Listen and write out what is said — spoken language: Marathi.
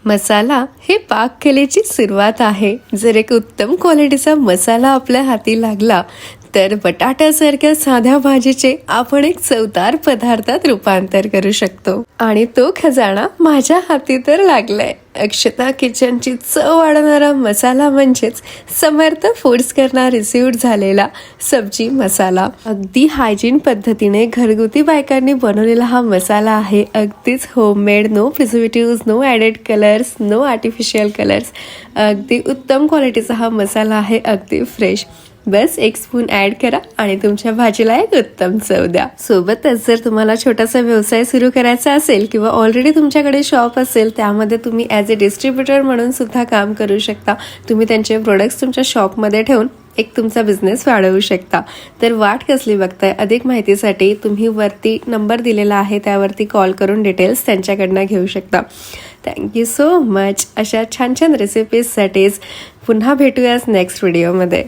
मसाला हे पाककलेची सुरुवात आहे. जर एक उत्तम क्वालिटीचा मसाला आपल्या हाती लागला तर बटाट्यासारख्या साध्या भाजीचे आपण एक चवदार पदार्थात रूपांतर करू शकतो. आणि तो खजाना माझ्या हाती तर लागलाय. अक्षता किचनची चव वाढवणारा मसाला म्हणजेच समर्थ फूड्स करणार रिसीव्ड झालेला सब्जी मसाला. अगदी हायजीन पद्धतीने घरगुती बायकांनी बनवलेला हा मसाला आहे. अगदीच homemade, no preservative, no added colours, no artificial colours. अगदी उत्तम क्वालिटीचा हा मसाला आहे, अगदी फ्रेश. बस एक स्पून ॲड करा आणि तुमच्या भाजीला एक उत्तम चव द्या. सोबतच जर तुम्हाला छोटासा व्यवसाय सुरू करायचा असेल किंवा ऑलरेडी तुमच्याकडे शॉप असेल, त्यामध्ये तुम्ही ॲज अ डिस्ट्रीब्युटर म्हणून सुद्धा काम करू शकता. तुम्ही त्यांचे प्रोडक्ट्स तुमच्या शॉपमध्ये ठेवून एक तुमचा बिझनेस वाढवू शकता. तर वाट कसली बघताय? अधिक माहितीसाठी तुम्ही वरती नंबर दिलेला आहे, त्यावरती कॉल करून डिटेल्स त्यांच्याकडनं घेऊ शकता. Thank you so much. अशा छान छान रेसिपीजसाठीच पुन्हा भेटूयाच नेक्स्ट व्हिडिओमध्ये.